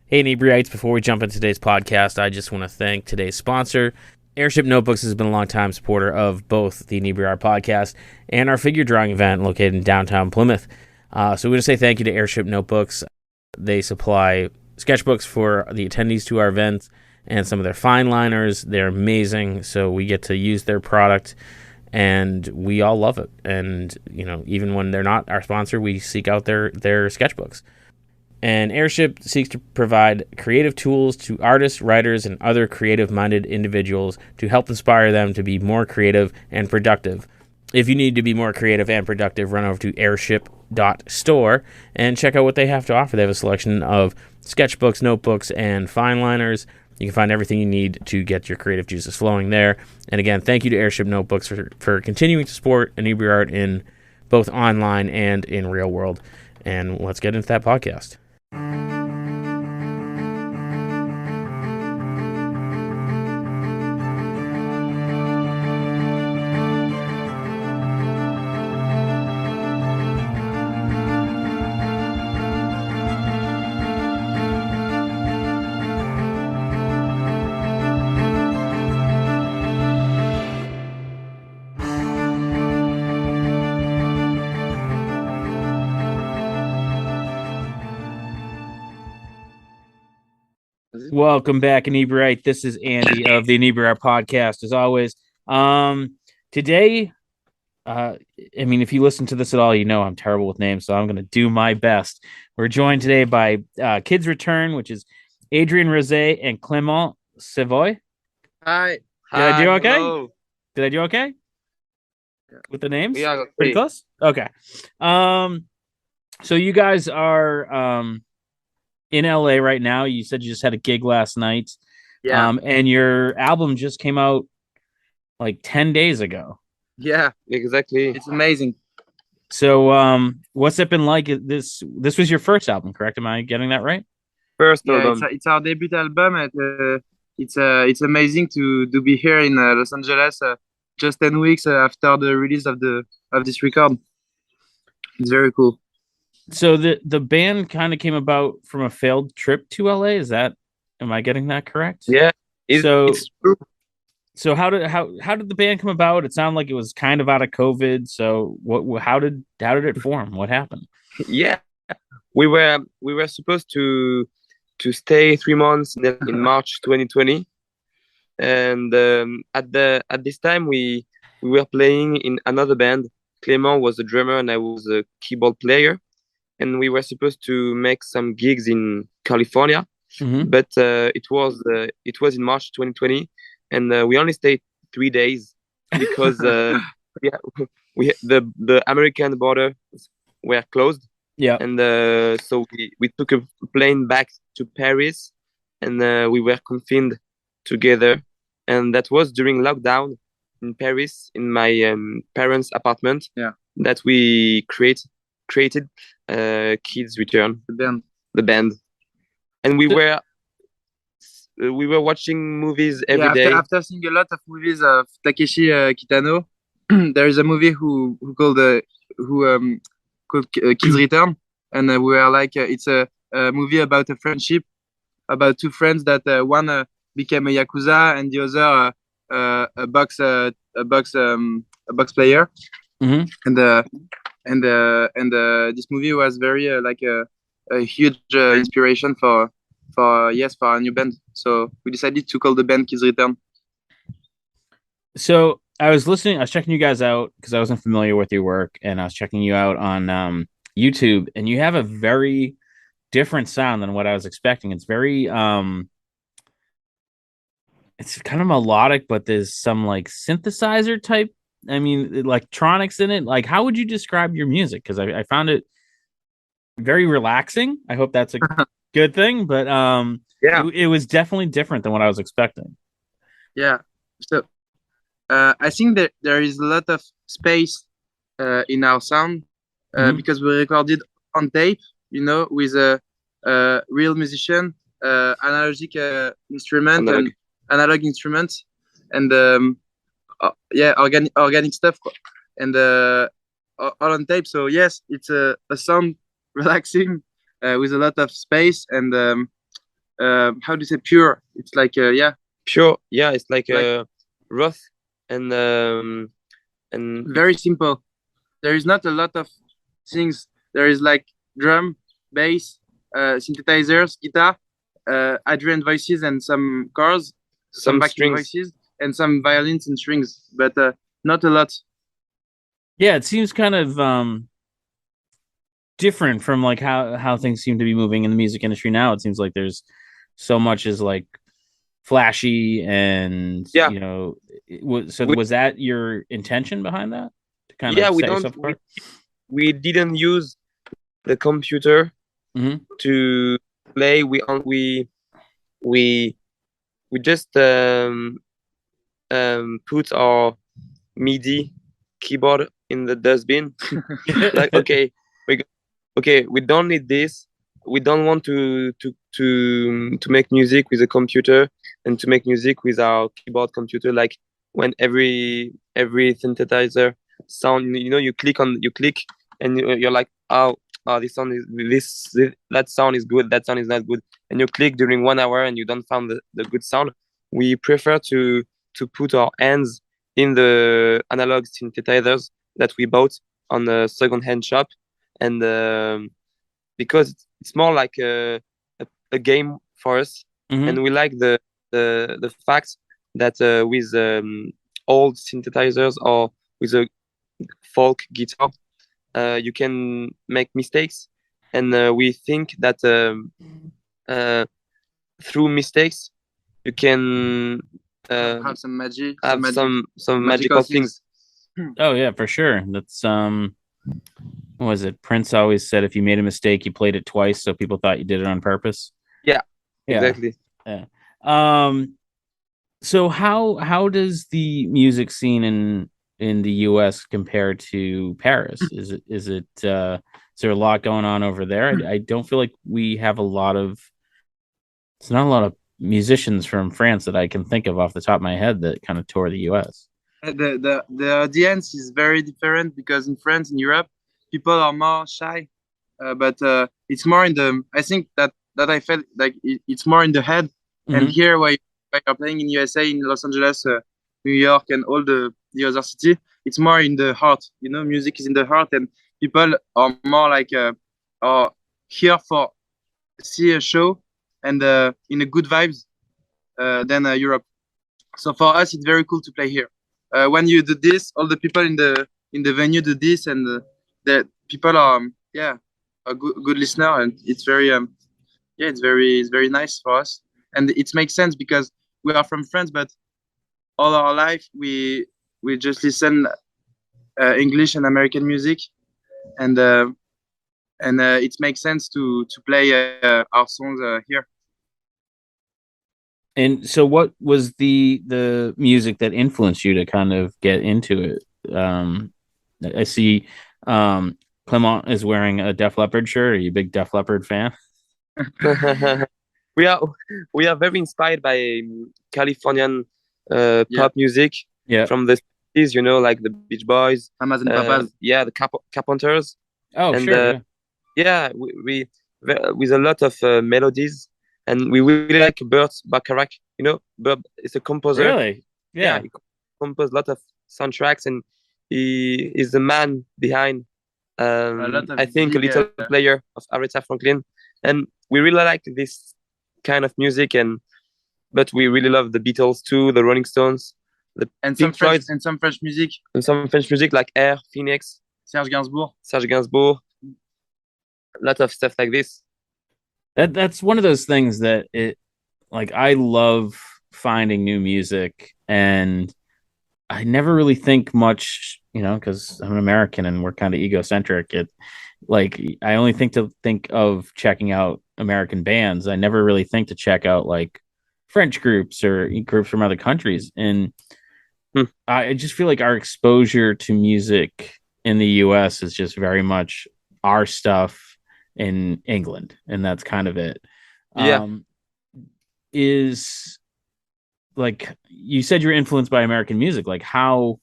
Hey, Inebri-ites, before we jump into today's podcast, I just want to thank today's sponsor. Airship Notebooks has been a long-time supporter of both the Inebri-art podcast and our figure drawing event located in downtown Plymouth. So we want to say thank you to Airship Notebooks. They supply sketchbooks for the attendees to our events and some of their fine liners. They're amazing, so we get to use their product, and we all love it. And, even when they're not our sponsor, we seek out their sketchbooks. And Airship seeks to provide creative tools to artists, writers, and other creative-minded individuals to help inspire them to be more creative and productive. If you need to be more creative and productive, run over to airship.store and check out what they have to offer. They have a selection of sketchbooks, notebooks, and fine liners. You can find everything you need to get your creative juices flowing there. And again, thank you to Airship Notebooks for continuing to support Inebri-art in both online and in real world. And let's get into that podcast. Welcome back, Inebri-ite. This is Andy of the Inebri-art podcast. As always, today, if you listen to this at all, you know I'm terrible with names, so I'm going to do my best. We're joined today by Kids Return, which is Adrien, Rozé, and Clément Savoye. Hi. Did I do okay? Hello. Did I do okay with the names? Yeah, Pretty close. Okay. So you guys are in LA right now. You said you just had a gig last night. Yeah. And your album just came out like 10 days ago. Yeah, exactly. It's amazing. So what's it been like? This was your first album, correct? Am I getting that right? First album. It's our debut album, and it's amazing to be here in Los Angeles just 10 weeks after the release of this record. It's very cool. So the band kind of came about from a failed trip to LA. Am I getting that correct? Yeah. It's true. So how did the band come about? It sounded like it was kind of out of COVID. So how did it form? What happened? Yeah, we were supposed to stay 3 months in March 2020, and at this time we were playing in another band. Clément was the drummer and I was a keyboard player, and we were supposed to make some gigs in California, but it was in March 2020. And we only stayed 3 days because the American borders were closed. Yeah, and so we took a plane back to Paris, and we were confined together. And that was during lockdown in Paris, in my parents' apartment. Yeah, that we created Kids Return, the band, and we were watching movies every day. After seeing a lot of movies of Takeshi Kitano, there is a movie called Kids Return, and we were like, it's a movie about a friendship, about two friends that one became a yakuza and the other a box player. And this movie was very like a huge inspiration for our new band. So we decided to call the band Kids Return. So I was checking you guys out because I wasn't familiar with your work, and I was checking you out on YouTube, and you have a very different sound than what I was expecting. It's very it's kind of melodic, but there's some like synthesizer type, electronics in it. Like, how would you describe your music? Because I found it very relaxing. I hope that's a good thing, but it was definitely different than what I was expecting. Yeah. So I think that there is a lot of space in our sound because we recorded on tape, with a real musician, analog instruments, and organic stuff, and all on tape. So yes, it's a sound relaxing with a lot of space, and how do you say pure? It's like yeah, pure. Yeah, it's like like rough and very simple. There is not a lot of things. There is like drum, bass, synthesizers, guitar, Adrien voices, and some chords, some some backing strings. voices, and some violins and strings, but not a lot. Yeah, it seems kind of different from like how things seem to be moving in the music industry now. It seems like there's so much is like flashy and Yeah, so we was that your intention behind that to kind yeah of we set don't yourself apart? we didn't use the computer Mm-hmm. to play. We we just put our MIDI keyboard in the dustbin. Like, okay, we okay, we don't need this. We don't want to make music with a computer and to make music with our keyboard computer. Like when every synthesizer sound, you click and you're like, oh, this sound is this that sound is good, that sound is not good, and you click during 1 hour and you don't find the good sound. We prefer to put our hands in the analog synthesizers that we bought on a second-hand shop, and because it's more like a game for us, Mm-hmm. and we like the fact that with old synthesizers or with a folk guitar, you can make mistakes, and we think that uh, through mistakes you can Have some magic, have some magical magical things. things. Oh yeah, for sure. That's what was it? Prince always said if you made a mistake, you played it twice, so people thought you did it on purpose. Yeah, Yeah. exactly. Yeah. Um, so how does the music scene in the US compare to Paris? Is there a lot going on over there? I don't feel like we have a lot of it's not a lot of musicians from France that I can think of off the top of my head that kind of tour the US. The audience is very different because in France, in Europe, people are more shy, but it's more in the. I think that I felt like it's more in the head, and Mm-hmm. here where you're playing in USA, in Los Angeles, New York, and all the other city, it's more in the heart. You know, music is in the heart, and people are more like are here for see a show and in a good vibes than Europe. So for us, it's very cool to play here. When you do this, all the people in the venue do this, and the people are yeah a good listener, and it's very yeah it's very nice for us, and it makes sense because we are from France, but all our life we just listen English and American music, and it makes sense to play our songs here. And so what was the music that influenced you to kind of get into it? I see Clément is wearing a Def Leppard shirt. Are you a big Def Leppard fan? we are we are very inspired by Californian Yeah, pop music Yeah. from the 60s, like the Beach Boys, Mamas and Papas. yeah, the Carpenters, Oh, and sure. Yeah. yeah, with a lot of melodies, and we really like Burt Bacharach. Burt is a composer. Really? Yeah, Yeah. he composed a lot of soundtracks, and he is the man behind, A lot of I think, a big little player of Aretha Franklin, and we really like this kind of music, but we really love the Beatles too, the Rolling Stones, the and Pink Floyd, some French music. and some French music like Air, Phoenix, Serge Gainsbourg, a lot of stuff like this. That's one of those things that it like I love finding new music and I never really think much, because I'm an American and we're kind of egocentric. Like I only think of checking out American bands. I never really think to check out like French groups or groups from other countries. And I just feel like our exposure to music in the US is just very much our stuff in England, and that's kind of it. Yeah. Is like you said you're influenced by American music. Like how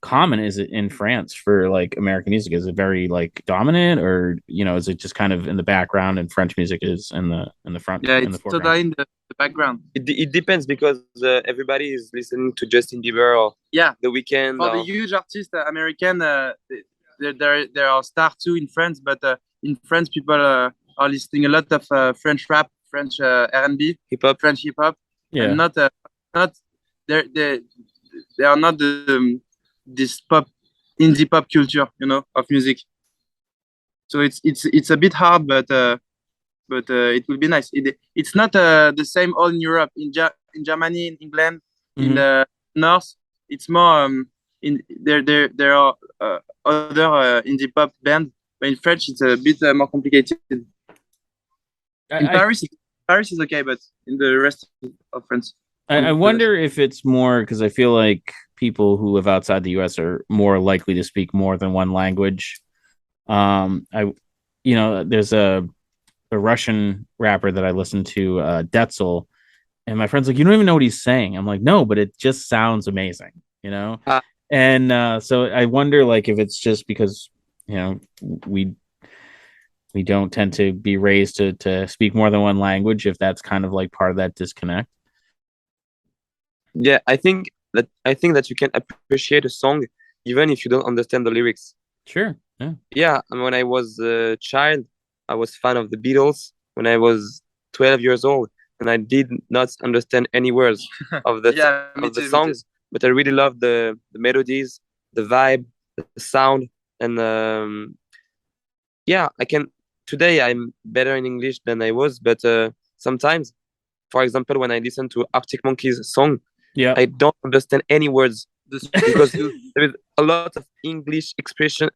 common is it in France for like American music? Is it very like dominant, or is it just kind of in the background and French music is in the front, Yeah, in the it's foreground? totally in the background. It depends because everybody is listening to Justin Bieber or Yeah, The Weeknd. for the huge artists, American, there are stars too in France, but in France, people are listening a lot of French rap, French R&B, Hip hop. French hip hop, Yeah. and not they are not this indie pop culture, of music. So it's a bit hard, but it will be nice. It's not the same all in Europe. In Germany, in England, in the north, it's more in there are other indie pop band, but in French it's a bit more complicated. In Paris is okay, but in the rest of France, I wonder if it's more because I feel like people who live outside the U.S. are more likely to speak more than one language. There's a Russian rapper that I listen to, Detzel, and my friend's like, "You don't even know what he's saying." I'm like, "No, but it just sounds amazing," And so I wonder, like, if it's just because we don't tend to be raised to speak more than one language, if that's kind of like part of that disconnect. Yeah, I think that you can appreciate a song even if you don't understand the lyrics. Sure. Yeah. Yeah, and when I was a child, I was fan of the Beatles when I was 12 years old, and I did not understand any words of the songs, but I really loved the melodies, the vibe, the sound, and yeah, today I'm better in English than I was, but sometimes, for example, when I listen to Arctic Monkeys song, yeah, I don't understand any words because there is a lot of English expressions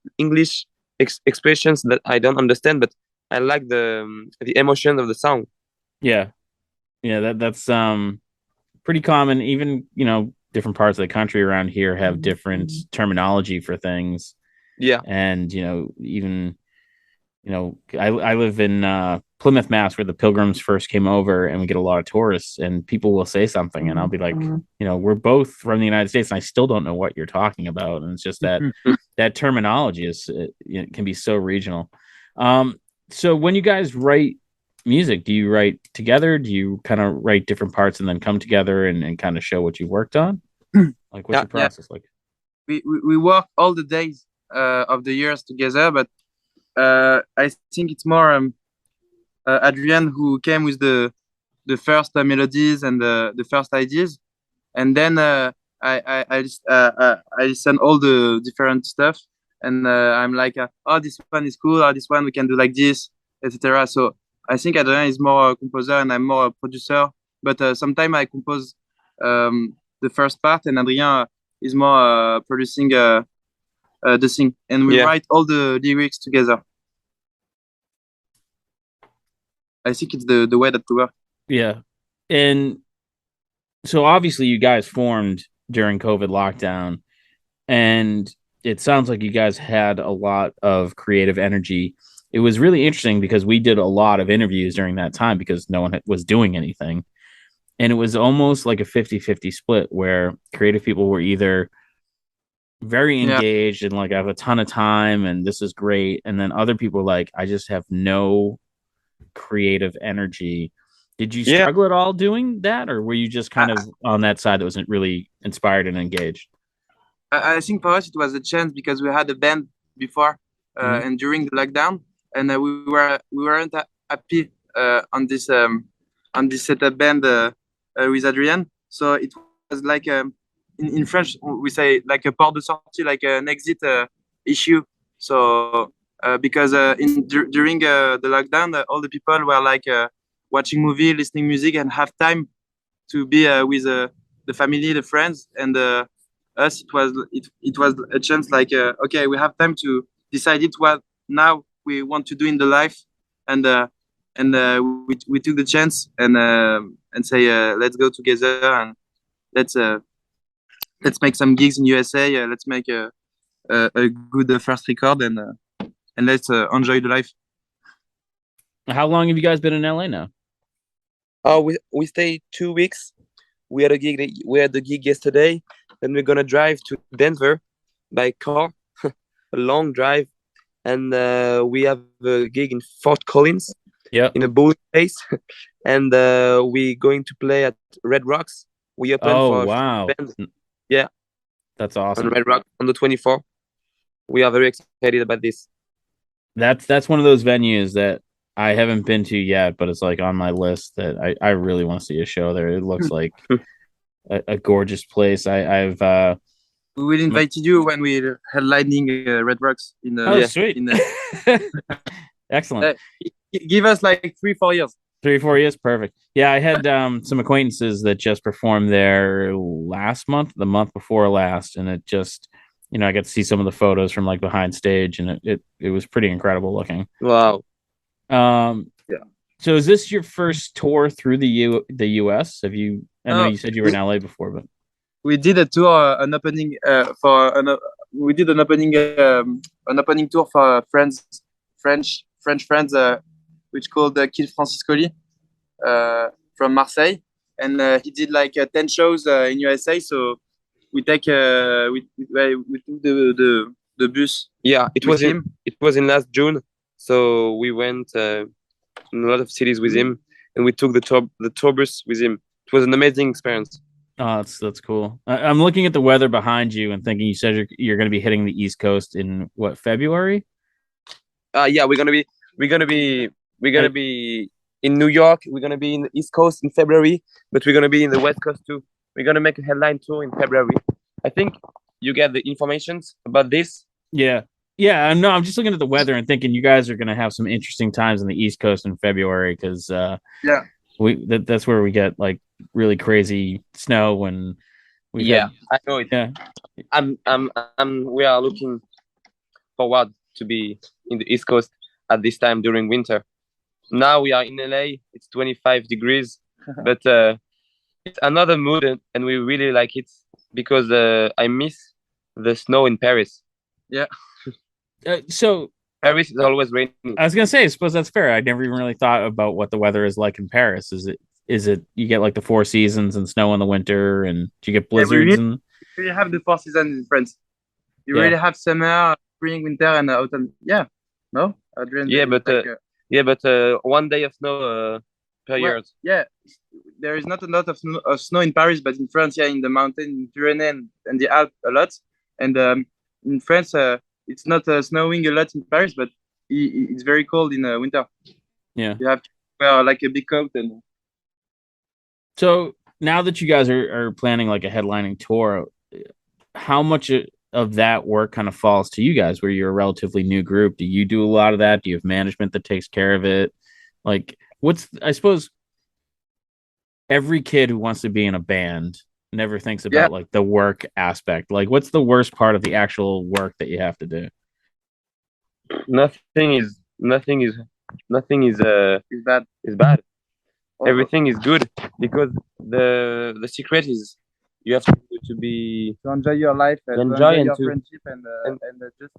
that I don't understand, but I like the emotion of the song. Yeah, that's pretty common. Even different parts of the country around here have different terminology for things. Yeah, and even I live in Plymouth, Mass, where the Pilgrims first came over, and we get a lot of tourists, and people will say something, and I'll be like, we're both from the United States, and I still don't know what you're talking about, and it's just that that terminology can be so regional. So when you guys write music, do you write together? Do you kind of write different parts and then come together and kind of show what you worked on? Like, what's your process like? We work all the days of the years together, but I think it's more Adrien who came with the first melodies and the first ideas, and then I listen all the different stuff, and I'm like, oh, this one is cool, oh, this one we can do like this, etc. So I think Adrien is more a composer and I'm more a producer, but sometimes I compose the first part, and Adrien is more producing the thing, and we write all the lyrics together. I think it's the way that we work. Yeah. And so obviously you guys formed during COVID lockdown, and it sounds like you guys had a lot of creative energy. It was really interesting because we did a lot of interviews during that time because no one was doing anything. And it was almost like a 50-50 split where creative people were either very engaged and like, I have a ton of time and this is great. And then other people were like, I just have no creative energy. Did you struggle at all doing that, or were you just kind of on that side that wasn't really inspired and engaged? I think for us it was a chance because we had a band before and during the lockdown, and we weren't happy on this setup band with Adrien. So it was like in French we say like a port de sortie, like an exit issue. So because during the lockdown, all the people were like watching movie, listening music, and have time to be with the family, the friends, and us. It was a chance like okay, we have time to decide what now we want to do in the life, and we took the chance and say let's go together and let's make some gigs in USA. Let's make a good first record and let's enjoy the life. How long have you guys been in LA now? We stayed 2 weeks. We had a gig. We had the gig yesterday. Then we're gonna drive to Denver by car, a long drive, and we have a gig in Fort Collins Yep. in a bowling place, and we going to play at Red Rocks. We open Oh, for a wow. band, yeah, That's on awesome. Red Rock on the 24th. We are very excited about this. That's one of those venues that I haven't been to yet, but it's like on my list that I really want to see a show there. It looks like a gorgeous place. I've We will invite you when we're headlining Red Rocks in oh, Yeah. sweet. in Excellent. give us like 3-4 years. 3 or 4 years, perfect. Yeah, I had some acquaintances that just performed there last month, the month before last, and it just, I got to see some of the photos from like behind stage, and it was pretty incredible looking. Wow. Yeah. So is this your first tour through the US? Have you? I know No, you said you were in LA before, but we did a tour, an opening we did an opening tour for French friends, which called Kid Franciscoli, from Marseille, and he did like 10 shows in USA. So we take we took the bus. Yeah, it With was him. it was in last June, so we went in a lot of cities with him, and we took the tour bus with him. It was an amazing experience. oh, that's cool. I'm looking at the weather behind you and thinking you said you're going to be hitting the East Coast in what, February? Yeah, we're gonna be in New York. We're gonna be in the East Coast in February, but we're gonna be in the West Coast too. We're gonna make a headline tour in February. I think you get the informations about this. Yeah. Yeah, no, I'm just looking at the weather and thinking you guys are going to have some interesting times on the East Coast in February because Yeah. that's where we get like really crazy snow and Yeah, I know it. Yeah. We are looking forward to be in the East Coast at this time during winter. Now we are in LA. It's 25 degrees, but it's another mood, and we really like it because I miss the snow in Paris. Yeah. So Paris is always raining. I was gonna say, I suppose that's fair. I never even really thought about what the weather is like in Paris. Is it you get like the four seasons and snow in the winter, and do you get blizzards and We really have the 4 seasons in France. You Yeah. really have summer, spring, winter, and autumn. Yeah. No, Adrien. Yeah, it's but like, but 1 day of snow per well, year. yeah, there is not a lot of snow in Paris, but in France, yeah, in the mountain, in Pyrenees and the Alps, a lot. And in France, it's not snowing a lot in Paris, but it's very cold in winter. yeah. You have to wear like a big coat and. So now that you guys are planning like a headlining tour, how much of that work kind of falls to you guys where you're a relatively new group? Do you do a lot of that? Do you have management that takes care of it? Like I suppose every kid who wants to be in a band never thinks about like the work aspect. Like what's the worst part of the actual work that you have to do? Nothing is Is bad. bad. Everything is good because the secret is you have to be To enjoy your life, to Enjoy enjoy and your to- friendship, and just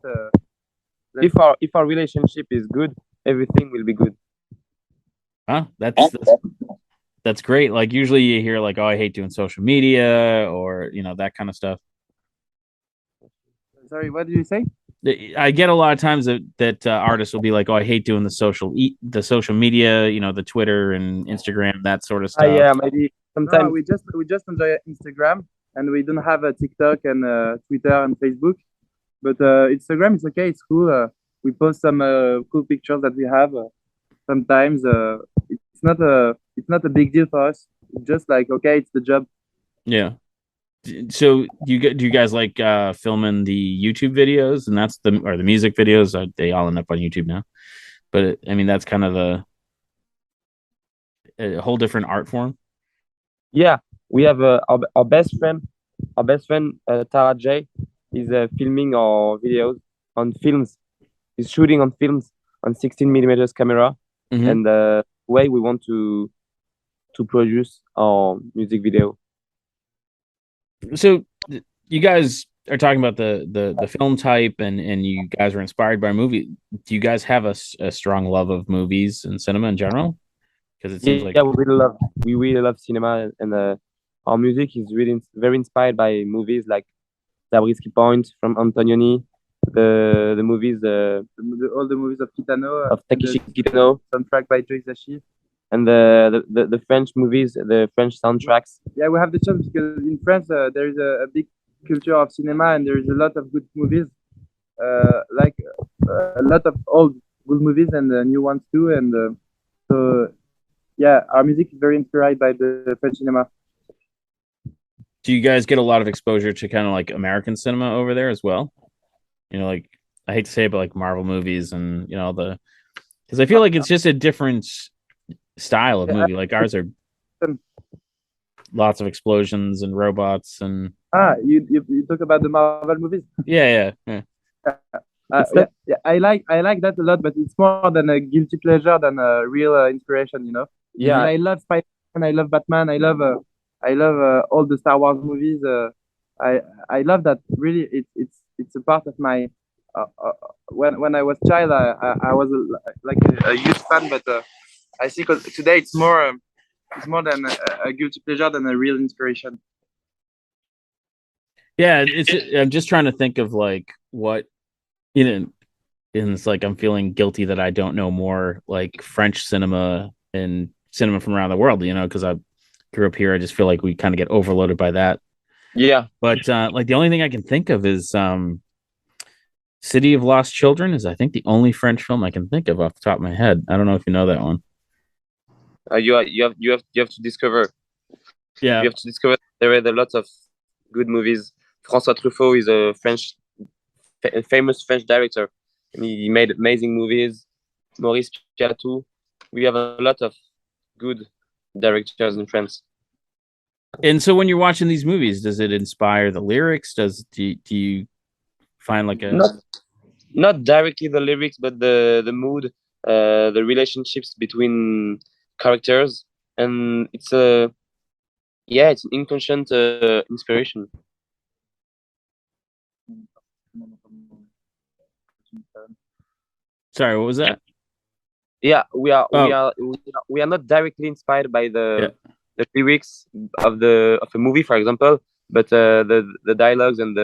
if our relationship is good, everything will be good. Huh? That's great. Like usually you hear like, oh, I hate doing social media or that kind of stuff. Sorry, what did you say? I get a lot of times that artists will be like, oh, I hate doing the social media, the Twitter and Instagram, that sort of stuff. Yeah, maybe sometimes. No, we just enjoy Instagram, and we don't have a TikTok and Twitter and Facebook. But Instagram is okay. It's cool. We post some cool pictures that we have. Sometimes it's not a big deal for us. It's just like okay, it's the job. Yeah. So do you guys like filming the YouTube videos and or the music videos? They all end up on YouTube now, but I mean that's kind of a whole different art form. Yeah, we have our best friend, Tara J, is filming our videos on films. He's shooting on films on 16mm camera, Mhm. and the way we want to produce our music video. So you guys are talking about the film type and you guys were inspired by a movie. Do you guys have a strong love of movies and cinema in general? Because it seems like we really love cinema, and our music is really very inspired by movies like Zabriskie Point from Antonioni, the movies all the movies of Kitano, of Takeshi Kitano, soundtrack by Joe Hisaishi. and the French movies, the French soundtracks. Yeah, we have the chance because in France there is a big culture of cinema and there is a lot of good movies, like a lot of old good movies and new ones too. And so yeah, our music is very inspired by the French cinema. Do you guys get a lot of exposure to kind of like American cinema over there as well? You know, like I hate to say it, but like Marvel movies and you know because I feel like it's just a different style of movie. Like ours are lots of explosions and robots and You talk about the Marvel movies? yeah. Yeah, I like that a lot, but it's more than a guilty pleasure than a real inspiration, you know. Yeah, And I love Spider-Man, I love Batman, I love all the Star Wars movies. I love that. Really, it's a part of my. When I was child, I was a huge fan, but I think today it's more than a guilty pleasure than a real inspiration. Yeah, I'm just trying to think of like what you know, and it's like I'm feeling guilty that I don't know more like French cinema and cinema from around the world, you know, because I grew up here. I just feel like we kind of get overloaded by that. yeah. But like the only thing I can think of is City of Lost Children is I think the only French film I can think of off the top of my head. I don't know if you know that one. You have to discover. Yeah, You have to discover. There are a lot of good movies. François Truffaut is a famous French director, and he made amazing movies. Maurice Piatou. We have a lot of good directors in France. and so when you're watching these movies, does it inspire the lyrics? Do you find like a Not directly the lyrics, but the mood, the relationships between characters, and it's an inconscient inspiration. sorry, what was that? Yeah, Oh. we are not directly inspired by Yeah. the lyrics of a movie, for example, but the dialogues and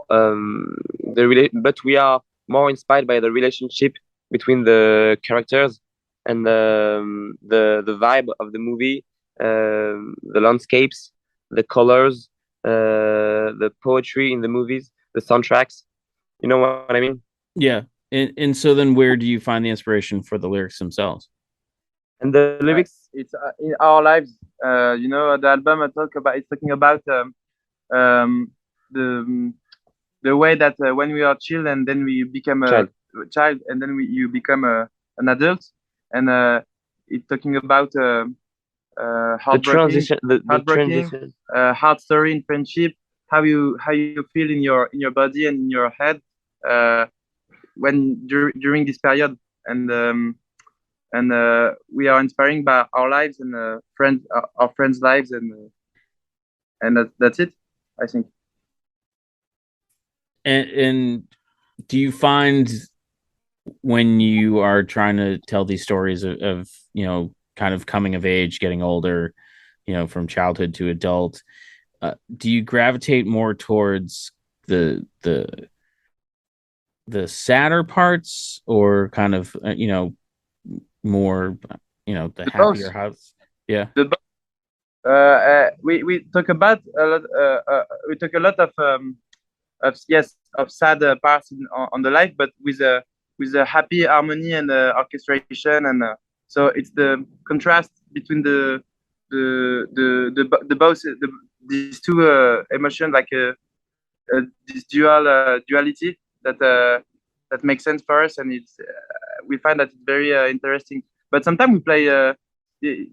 but we are more inspired by the relationship between the characters and the vibe of the movie, the landscapes, the colors, the poetry in the movies, the soundtracks. You know what I mean? Yeah. And so then where do you find the inspiration for the lyrics themselves? And the lyrics, It's in our lives. You know, the album it's talking about the way that when we are child and then we become a child and then you become an adult, and it's talking about heartbreaking, hard story in friendship, how you feel in your body and in your head during this period, and we are inspiring by our lives and our friends' lives, and that's it, I think. And do you find when you are trying to tell these stories of you know kind of coming of age, getting older, you know, from childhood to adult, do you gravitate more towards the sadder parts or kind of you know more you know the happier house? Yeah. We talk about a lot. We talk a lot of sad parts on the life, but with a happy harmony and orchestration, and so it's the contrast between both these two emotions, like this duality that makes sense for us, and it's we find that it's very interesting. But sometimes we play.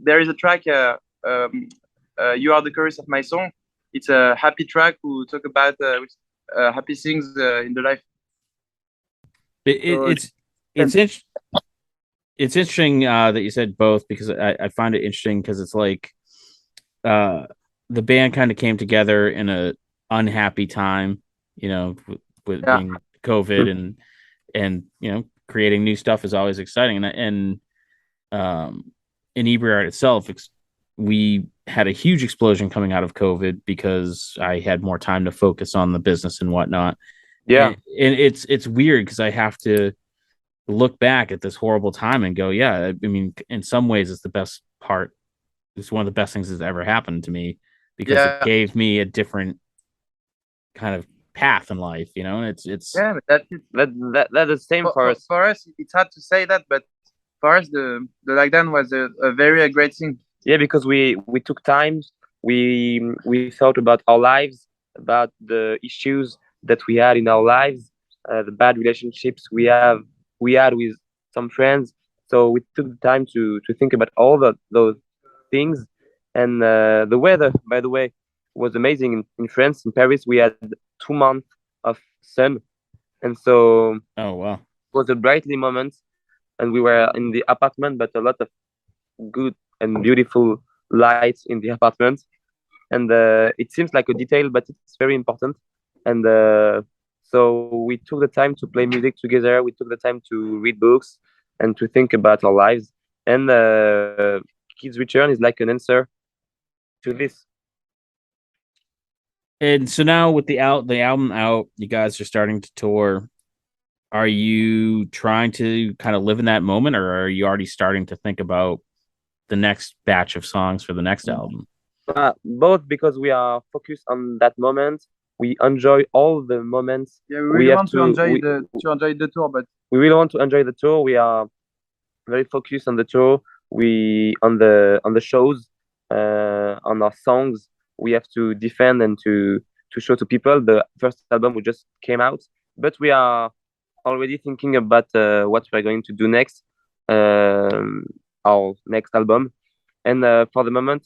There is a track. You are the chorus of my song. It's a happy track who talk about happy things in the life. It's interesting that you said both because I find it interesting because it's like the band kind of came together in a unhappy time, you know, with being COVID and you know creating new stuff is always exciting and Inebri-art itself we had a huge explosion coming out of COVID because I had more time to focus on the business and whatnot. Yeah. And it's weird because I have to look back at this horrible time and go, yeah, I mean, in some ways, it's the best part. It's one of the best things that's ever happened to me because it Yeah, gave me a different kind of path in life. You know, it's yeah, but that's it. That's the same for us. For us, it's hard to say that, but for us, the lockdown was a very great thing. Yeah, because we took time. We thought about our lives, about the issues that we had in our lives, the bad relationships we had with some friends. So we took the time to think about all those things. And the weather, by the way, was amazing in France. In Paris, we had 2 months of sun, and so it oh wow. was a brightly moment. And we were in the apartment, but a lot of good and beautiful lights in the apartment. And it seems like a detail, but it's very important. And so we took the time to play music together. We took the time to read books and to think about our lives. And Kids Return is like an answer to this. And so now with the album out, you guys are starting to tour. Are you trying to kind of live in that moment, or are you already starting to think about the next batch of songs for the next album? Both, because we are focused on that moment. We enjoy all the moments. Yeah, we really have want to enjoy we, the tour, but we really want to enjoy the tour. We are very focused on the tour. We on the shows, on our songs. We have to defend and to show to people. The first album we just came out, but we are already thinking about what we're going to do next, our next album. And for the moment,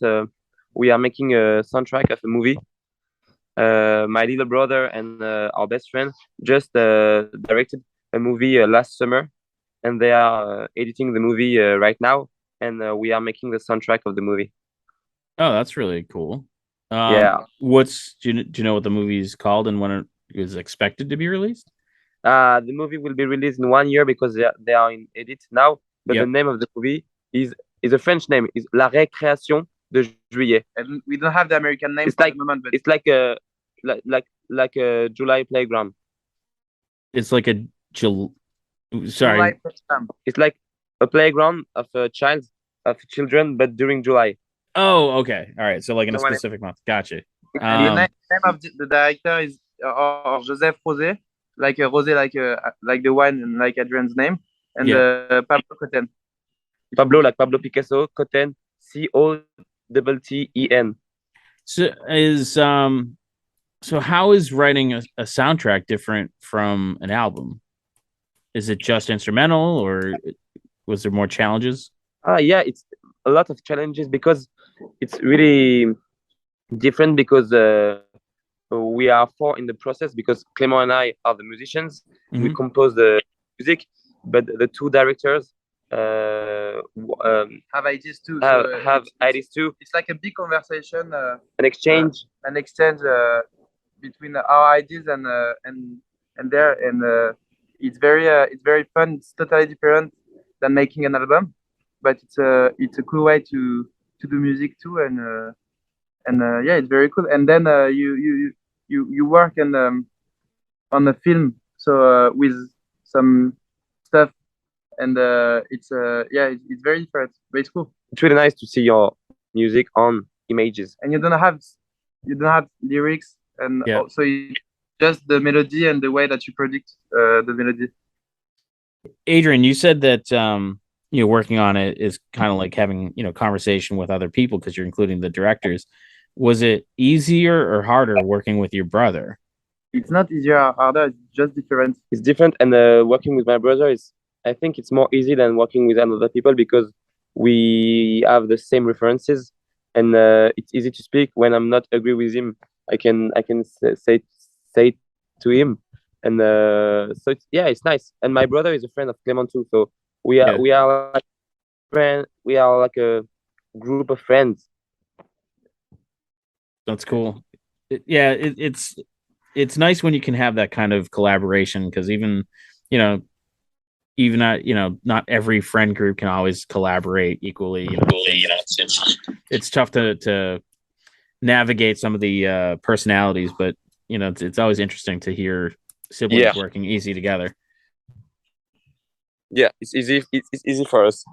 we are making a soundtrack of a movie. My little brother and our best friend just directed a movie last summer, and they are editing the movie right now, and we are making the soundtrack of the movie. Oh, that's really cool. Yeah. Do you know what the movie is called and when it is expected to be released? The movie will be released in 1 year because they are in edit now. But Yep. the name of the movie is a French name. Is La Récréation de Juillet. and we don't have the American name It's for like the moment. But it's like a July playground. It's like a sorry. July, It's like a playground of children, but during July. Oh, okay. All right. So like in a So when specific month. Gotcha. and the name of the director is Joseph Rozé, like Rozé, like the wine, and like Adrien's name, and Pablo Coten. Pablo, like Pablo Picasso, Coten, Cotten. So how is writing a soundtrack different from an album? Is it just instrumental or was there more challenges? Yeah, it's a lot of challenges because it's really different because we are four in the process because Clément and I are the musicians. We compose the music, but the two directors Have ideas too. have ideas too. It's like a big conversation, An exchange. between our ideas and there, and it's very fun. It's totally different than making an album, but it's a cool way to do music too, and yeah, it's very cool. And then you work on a film, so with some stuff, and it's very different, but it's cool. It's really nice to see your music on images. And you don't have lyrics, and Yeah. also just the melody and the way that you predict the melody. Adrien, you said that working on it is kind of like having conversation with other people because you're including the directors. Was it easier or harder working with your brother? It's not easier or harder. It's just different. It's different, and working with my brother I think it's more easy than working with other people because we have the same references, and it's easy to speak. When I'm not agree with him, I can say to him, and so it's nice. And my brother is a friend of Clément too, so we are like friend. We are like a group of friends. That's cool. It's nice when you can have that kind of collaboration because even even not every friend group can always collaborate equally. It's tough to navigate some of the personalities, but it's always interesting to hear siblings working easy together. Yeah, it's easy. It's easy for us.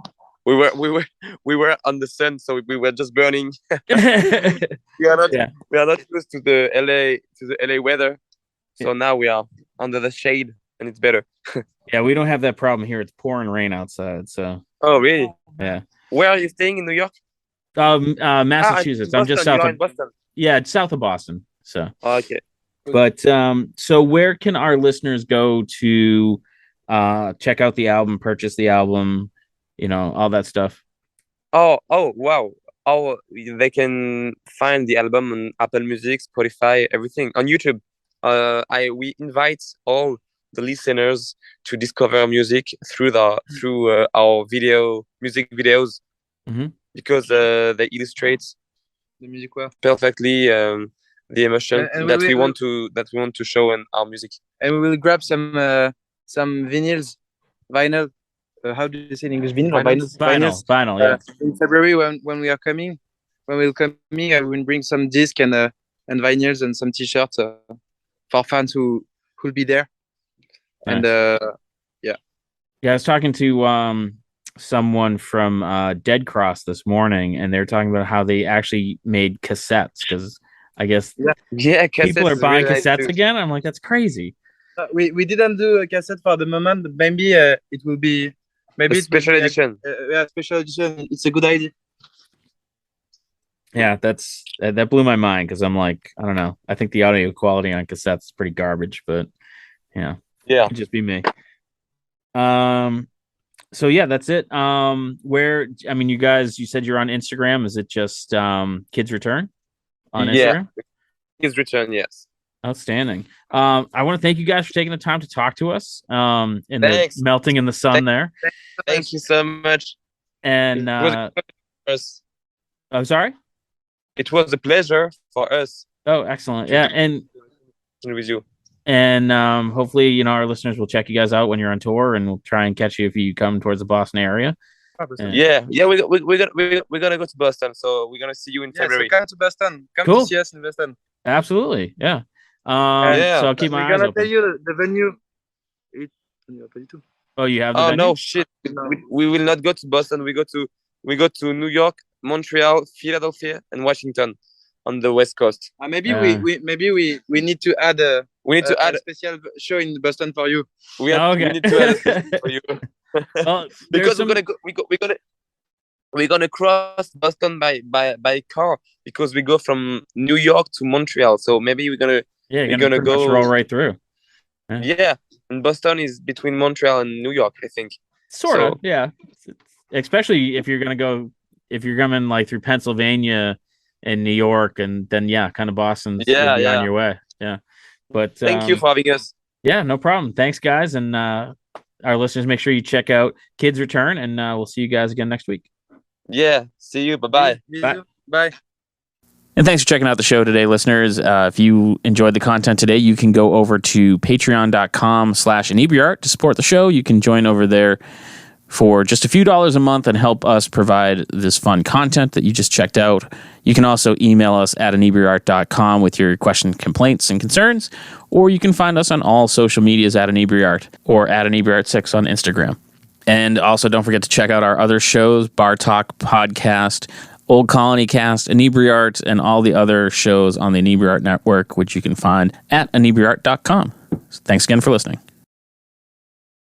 We were on the sun, so we were just burning. we are not used to the LA weather, so now we are under the shade, and it's better. Yeah, we don't have that problem here. It's pouring rain outside. So. Oh really? Yeah. Where are you staying in New York? Massachusetts. I'm just south of Boston. Yeah, it's south of Boston. So. Okay. But so where can our listeners go to check out the album, purchase the album, all that stuff? Oh wow. Oh, they can find the album on Apple Music, Spotify, everything on YouTube. We invite all the listeners to discover music through our music videos, because they illustrate the music perfectly the emotion that we want to show in our music. And we will grab some vinyl. How do you say in English? Vinyl. Yeah. In February when we are coming, I will bring some disc and vinyls and some T-shirts for fans who will be there. Nice. And I was talking to someone from Dead Cross this morning, and they're talking about how they actually made cassettes, because I guess people are buying cassettes again. I'm like, that's crazy. We didn't do a cassette for the moment, but maybe it will be a special edition. Special edition. It's a good idea. Yeah, that blew my mind, because I'm like, I don't know. I think the audio quality on cassettes is pretty garbage, but it could just be me. So yeah, that's it. You guys, you said you're on Instagram. Is it just Kids Return on Instagram? Kids Return, yes. Outstanding. I want to thank you guys for taking the time to talk to us. Melting in the sun there. Thank you so much. And I'm sorry? It was a pleasure for us. Oh, excellent. Yeah, and with you. And hopefully, our listeners will check you guys out when you're on tour, and we'll try and catch you if you come towards the Boston area. Yeah, we're gonna go to Boston, so we're gonna see you in February. So come to Boston. Come to see us in Boston. Absolutely, yeah. So I'll keep my eyes open. We're gonna tell you the venue. Oh, you have the venue? No, shit. No. We will not go to Boston. We go to New York, Montreal, Philadelphia, and Washington on the West Coast. Maybe we need to add a special show in Boston for you. We need to add a special for you. Because we're gonna cross Boston by car, because we go from New York to Montreal. So maybe we're gonna go roll right through. Yeah, and Boston is between Montreal and New York, I think. Sort of, yeah. Especially if you're coming like through Pennsylvania and New York, and then kind of Boston's on your way. Yeah. But thank you for having us. Yeah, no problem. Thanks, guys, and our listeners, make sure you check out Kids Return, and we'll see you guys again next week. Yeah, see you. Bye. Bye. And thanks for checking out the show today, listeners. If you enjoyed the content today, you can go over to patreon.com/Inebri-art to support the show. You can join over there for just a few dollars a month and help us provide this fun content that you just checked out. You can also email us at Inebri-art.com with your questions, complaints, and concerns, or you can find us on all social medias at Inebri-art or at Inebri-art6 on Instagram. And also don't forget to check out our other shows, Bar Talk Podcast, Old Colony Cast, Inebri-art, and all the other shows on the Inebri-art Network, which you can find at Inebri-art.com. Thanks again for listening.